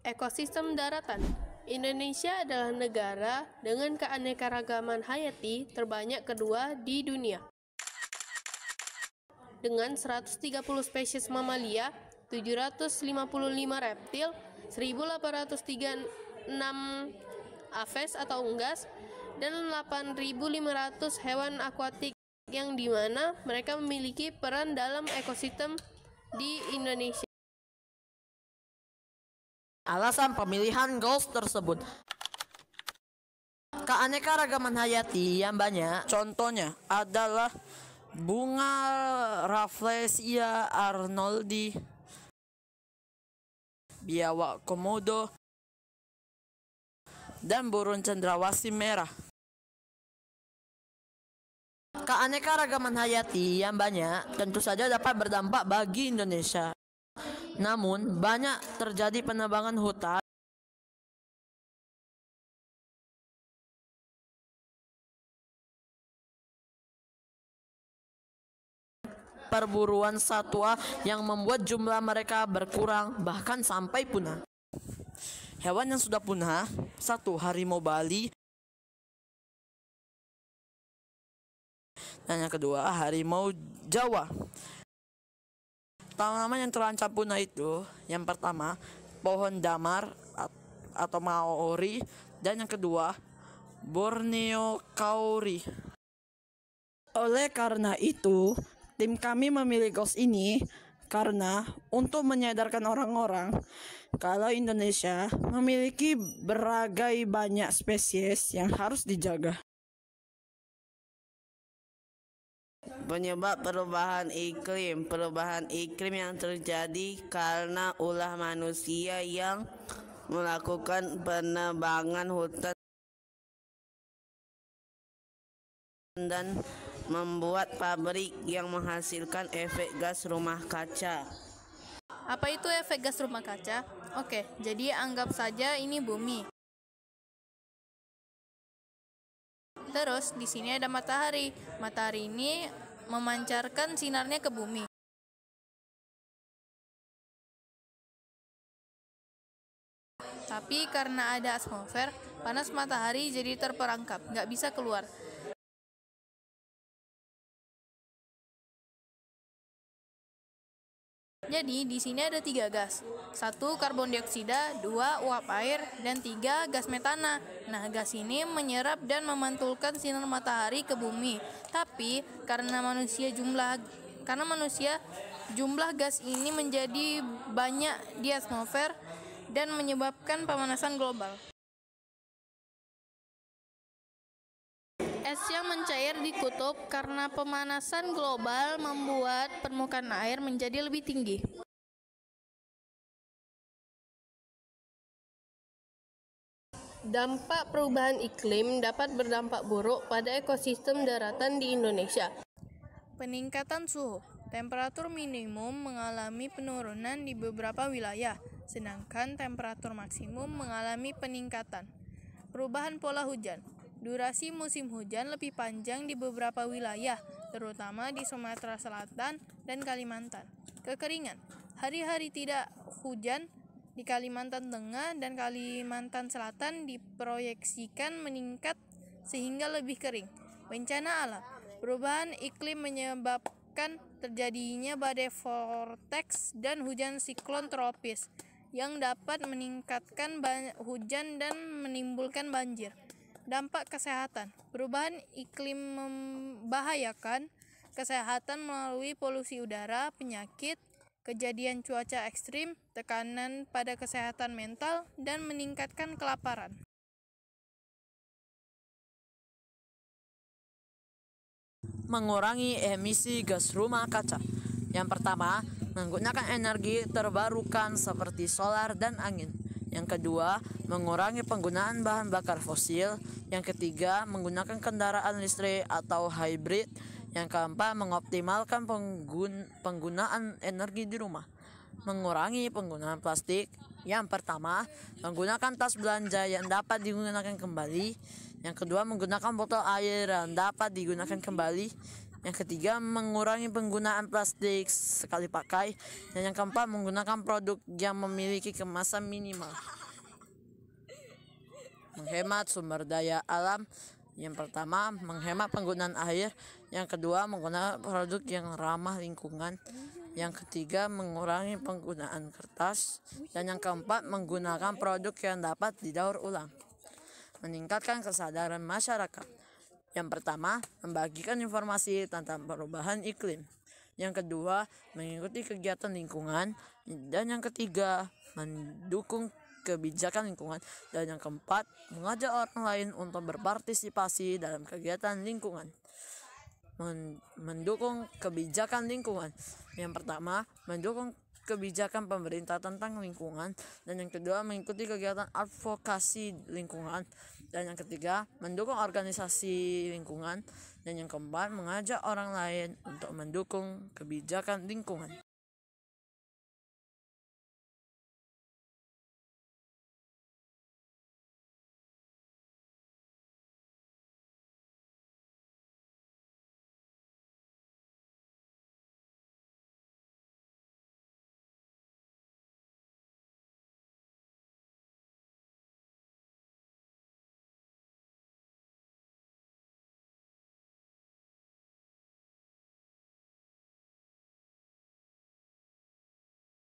Ekosistem daratan. Indonesia adalah negara dengan keanekaragaman hayati terbanyak kedua di dunia. Dengan 130 spesies mamalia, 755 reptil, 1836 aves atau unggas, dan 8.500 hewan akuatik yang dimana mereka memiliki peran dalam ekosistem di Indonesia. Alasan pemilihan goals tersebut: keanekaragaman hayati yang banyak, contohnya adalah bunga Rafflesia arnoldi, biawak komodo, dan burung cendrawasih merah. Keanekaragaman hayati yang banyak tentu saja dapat berdampak bagi Indonesia. Namun, banyak terjadi penebangan hutan perburuan satwa yang membuat jumlah mereka berkurang bahkan sampai punah. Hewan yang sudah punah: 1. Harimau Bali, dan yang kedua harimau Jawa. Tanaman yang terancam punah itu, yang pertama pohon damar atau Maori, dan yang kedua Borneo kauri. Oleh karena itu, tim kami memilih goals ini karena untuk menyadarkan orang-orang kalau Indonesia memiliki berbagai banyak spesies yang harus dijaga. Penyebab perubahan iklim yang terjadi karena ulah manusia yang melakukan penebangan hutan dan membuat pabrik yang menghasilkan efek gas rumah kaca. Apa itu efek gas rumah kaca? Oke, jadi anggap saja ini bumi. Terus di sini ada matahari. Matahari ini memancarkan sinarnya ke bumi. Tapi karena ada atmosfer, panas matahari jadi terperangkap, nggak bisa keluar. Jadi di sini ada 3 gas. 1 karbon dioksida, 2 uap air, dan 3 gas metana. Nah, gas ini menyerap dan memantulkan sinar matahari ke bumi. Tapi karena manusia jumlah gas ini menjadi banyak di atmosfer dan menyebabkan pemanasan global. Es yang mencair di kutub karena pemanasan global membuat permukaan air menjadi lebih tinggi. Dampak perubahan iklim dapat berdampak buruk pada ekosistem daratan di Indonesia. Peningkatan suhu. Temperatur minimum mengalami penurunan di beberapa wilayah, sedangkan temperatur maksimum mengalami peningkatan. Perubahan pola hujan. Durasi musim hujan lebih panjang di beberapa wilayah, terutama di Sumatera Selatan dan Kalimantan. Kekeringan. Hari-hari tidak hujan di Kalimantan Tengah dan Kalimantan Selatan diproyeksikan meningkat sehingga lebih kering. Bencana alam. Perubahan iklim menyebabkan terjadinya badai vortex dan hujan siklon tropis yang dapat meningkatkan hujan dan menimbulkan banjir. Dampak kesehatan. Perubahan iklim membahayakan kesehatan melalui polusi udara, penyakit, kejadian cuaca ekstrim, tekanan pada kesehatan mental, dan meningkatkan kelaparan. Mengurangi emisi gas rumah kaca. Yang pertama, menggunakan energi terbarukan seperti solar dan angin. Yang kedua, mengurangi penggunaan bahan bakar fosil. Yang ketiga, menggunakan kendaraan listrik atau hybrid. Yang keempat, mengoptimalkan penggunaan energi di rumah. Mengurangi penggunaan plastik. Yang pertama, menggunakan tas belanja yang dapat digunakan kembali. Yang kedua, menggunakan botol air yang dapat digunakan kembali. Yang ketiga, mengurangi penggunaan plastik sekali pakai. Dan yang keempat, menggunakan produk yang memiliki kemasan minimal. Menghemat sumber daya alam. Yang pertama, menghemat penggunaan air. Yang kedua, menggunakan produk yang ramah lingkungan. Yang ketiga, mengurangi penggunaan kertas. Dan yang keempat, menggunakan produk yang dapat didaur ulang. Meningkatkan kesadaran masyarakat. Yang pertama, membagikan informasi tentang perubahan iklim. Yang kedua, mengikuti kegiatan lingkungan. Dan yang ketiga, mendukung kebijakan lingkungan. Dan yang keempat, mengajak orang lain untuk berpartisipasi dalam kegiatan lingkungan. Mendukung kebijakan lingkungan. Yang pertama, mendukung kebijakan pemerintah tentang lingkungan. Dan yang kedua, mengikuti kegiatan advokasi lingkungan. Dan yang ketiga, mendukung organisasi lingkungan. Dan yang keempat, mengajak orang lain untuk mendukung kebijakan lingkungan.